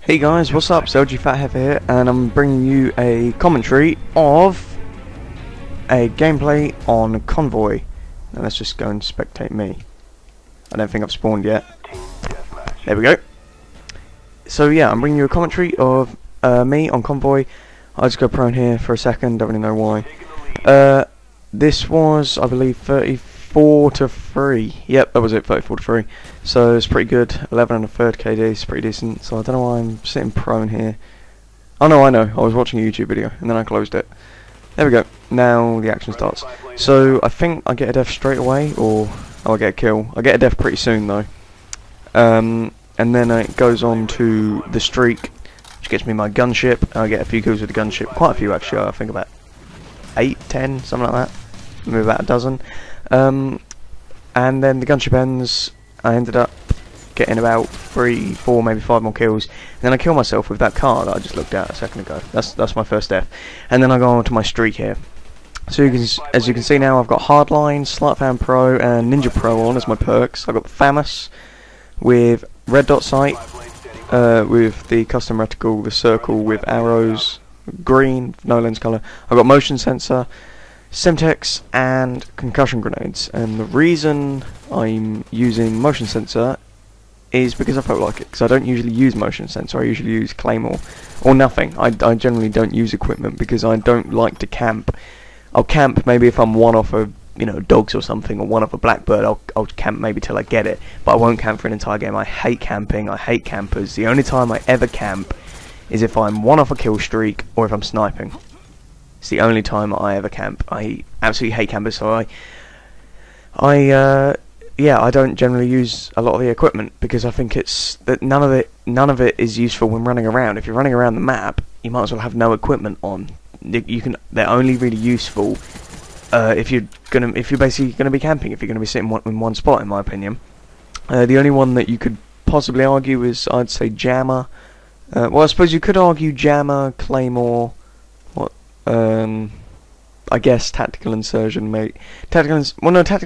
Hey guys, what's up? It's LGFathead here, and I'm bringing you a commentary of a gameplay on Convoy. Now let's just go and spectate me. I don't think I've spawned yet. There we go. So yeah, I'm bringing you a commentary of me on Convoy. I'll just go prone here for a second, don't really know why. This was, I believe, 34 to 3. Yep, that was it, 34 to 3. So it's pretty good. 11 and a third KD is pretty decent. So I don't know why I'm sitting prone here. Oh no, I know. I was watching a YouTube video and then I closed it. There we go. Now the action starts. So I think I get a death straight away, or I get a kill. I get a death pretty soon though. And then it goes on to the streak, which gets me my gunship. I get a few kills with the gunship. Quite a few actually. I think about 8, 10, something like that. Maybe about a dozen. And then the gunship ends. I ended up getting about 3, 4, maybe 5 more kills. And then I kill myself with that car that I just looked at a second ago. That's my first death. And then I go on to my streak here. So as you can see now, I've got Hardline, Sleight Pro, and Ninja Pro on as my perks. I've got the Famous with red dot sight, with the custom reticle, the circle with arrows, green, no lens color. I've got motion sensor, Semtex, and concussion grenades. And the reason I'm using motion sensor is because I felt like it, because I don't usually use motion sensor. I usually use claymore or nothing. I generally don't use equipment because I don't like to camp. I'll camp maybe if I'm one off of, you know, dogs or something, or one off a blackbird. I'll camp maybe till I get it, but I won't camp for an entire game. I hate camping. I hate campers. The only time I ever camp is if I'm one off a kill streak or if I'm sniping. It's the only time I ever camp. I absolutely hate campers, so yeah, I don't generally use a lot of the equipment because I think it's that none of it is useful when running around. If you're running around the map, you might as well have no equipment on. They're only really useful if you're basically gonna be camping. If you're gonna be sitting in one spot, in my opinion. The only one that you could possibly argue is, I'd say, Jammer. Well, I suppose you could argue Jammer, Claymore. I guess Tactical Insertion, mate. Tactical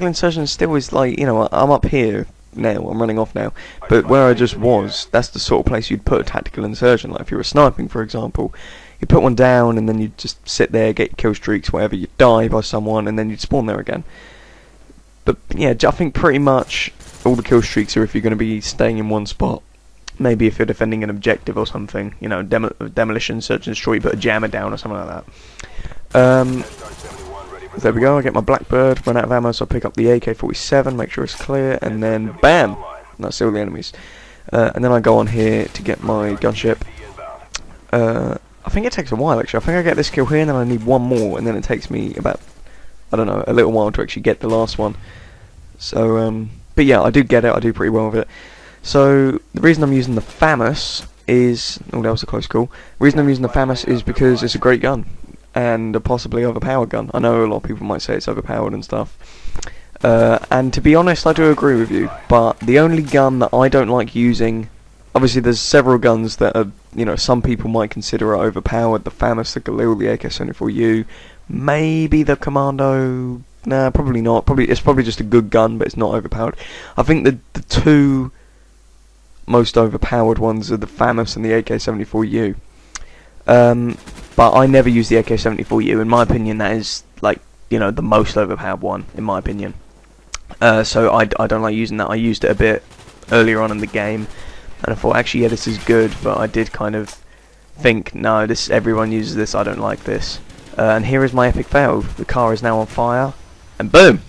Insertion still is like, you know, I'm up here now, I'm running off now, but where I just was, that's the sort of place you'd put a Tactical Insertion. Like if you were sniping, for example, you put one down and then you'd just sit there, get your kill streaks, whatever, you'd die by someone and then you'd spawn there again. But yeah, I think pretty much all the kill streaks are if you're going to be staying in one spot. Maybe if you're defending an objective or something, you know, demolition, search and destroy, you put a jammer down or something like that. There we go, I get my Blackbird, run out of ammo, so I pick up the AK-47, make sure it's clear, and then BAM! That's all the enemies. And then I go on here to get my gunship. I think it takes a while actually. I think I get this kill here and then I need one more, and then it takes me about, I don't know, a little while to actually get the last one. So, but yeah, I do get it, I do pretty well with it. So, the reason I'm using the Famous is... oh, that was a close call. The reason I'm using the Famous is because it's a great gun. And a possibly overpowered gun. I know a lot of people might say it's overpowered and stuff. And to be honest, I do agree with you. But the only gun that I don't like using... obviously, there's several guns that are, you know, some people might consider are overpowered. The Famous, the Galil, the AK-74U. Maybe the Commando... nah, probably not. It's probably just a good gun, but it's not overpowered. I think the two most overpowered ones are the Famous and the AK-74U. But I never use the AK-74U. In my opinion, that is, like, you know, the most overpowered one, in my opinion. So I don't like using that. I used it a bit earlier on in the game, and I thought, actually, yeah, this is good, but I did kind of think, no, everyone uses this, I don't like this. And here is my epic fail. The car is now on fire, and boom!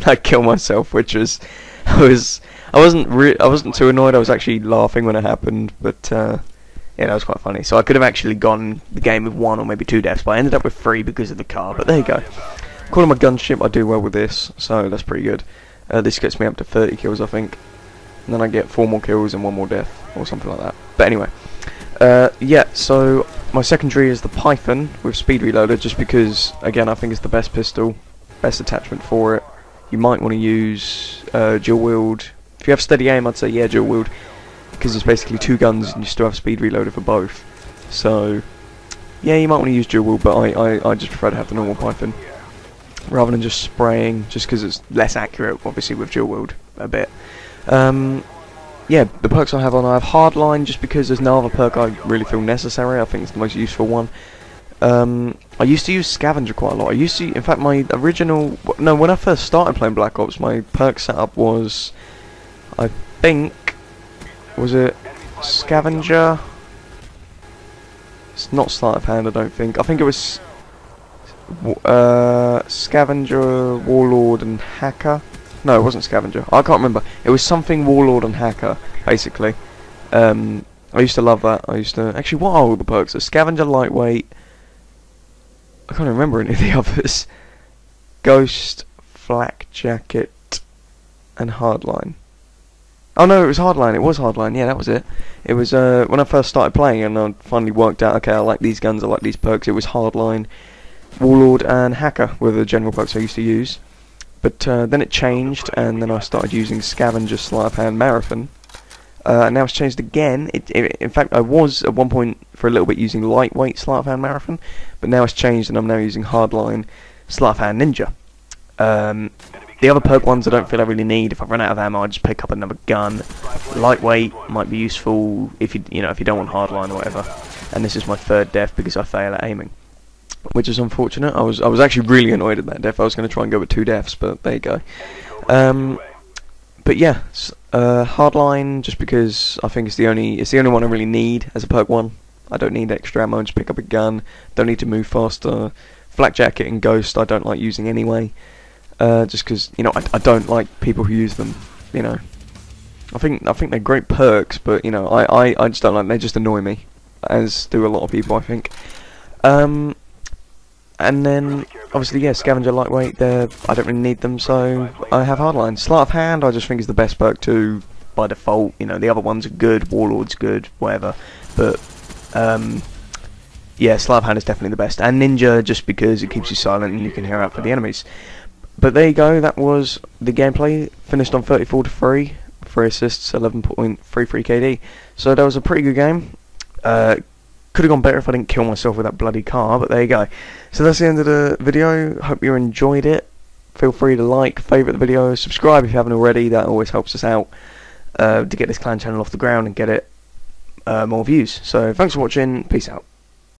I killed myself, which was... I wasn't too annoyed, I was actually laughing when it happened, but... yeah, that was quite funny. So I could have actually gone the game with 1 or maybe 2 deaths, but I ended up with 3 because of the car. But there you go. Calling my gunship, I do well with this, so that's pretty good. This gets me up to 30 kills, I think. And then I get 4 more kills and 1 more death, or something like that. But anyway. Yeah, so my secondary is the Python with speed reloader, just because, again, I think it's the best pistol, best attachment for it. You might want to use dual wield. If you have steady aim, I'd say, yeah, dual wield. Because it's basically 2 guns and you still have speed reloader for both. So, yeah, you might want to use dual wield, but I just prefer to have the normal Python rather than just spraying, just because it's less accurate, obviously, with dual wield a bit. yeah, the perks I have on, I have Hardline just because there's no other perk I really feel necessary. I think it's the most useful one. I used to use Scavenger quite a lot. I used to, in fact, my original, no, when I first started playing Black Ops, my perk setup was, I think, was it Scavenger? It's not Sleight of Hand, I don't think. I think it was Scavenger, Warlord, and Hacker. No, it wasn't Scavenger. I can't remember. It was something Warlord and Hacker, basically. I used to love that. I used to... Actually, what are all the perks? A Scavenger, Lightweight... I can't remember any of the others. Ghost, Flak Jacket, and Hardline. Oh no, it was Hardline. It was Hardline. Yeah, that was it. It was when I first started playing, and I finally worked out. Okay, I like these guns. I like these perks. It was Hardline, Warlord, and Hacker were the general perks I used to use. But then it changed, and then I started using Scavenger, Sleight of Hand, Marathon. And now it's changed again. In fact, I was at one point for a little bit using Lightweight, Sleight of Hand, Marathon, but now it's changed, and I'm now using Hardline, Sleight of Hand, Ninja. The other perk ones I don't feel I really need. If I run out of ammo, I just pick up another gun. Lightweight might be useful if you if you don't want Hardline or whatever. And this is my third death because I fail at aiming, which is unfortunate. I was actually really annoyed at that death. I was going to try and go with 2 deaths, but there you go. But yeah, Hardline just because I think it's the only one I really need as a perk 1. I don't need extra ammo, just pick up a gun. Don't need to move faster. Flak Jacket and Ghost I don't like using anyway. Just because I don't like people who use them. I think they're great perks, but I just don't like them. They just annoy me, as do a lot of people, I think. And then obviously, yeah, Scavenger, Lightweight. I don't really need them, so I have Hardline. Sleight of Hand I just think is the best perk too by default. The other ones are good. Warlord's good, whatever. But yeah, Sleight of Hand is definitely the best. And Ninja just because it keeps you silent and you can hear out for the enemies. But there you go, that was the gameplay. Finished on 34 to 3, 3 assists, 11.33 KD. So that was a pretty good game. Could have gone better if I didn't kill myself with that bloody car, but there you go. So that's the end of the video. Hope you enjoyed it. Feel free to like, favourite the video, subscribe if you haven't already. That always helps us out to get this clan channel off the ground and get it more views. So thanks for watching. Peace out.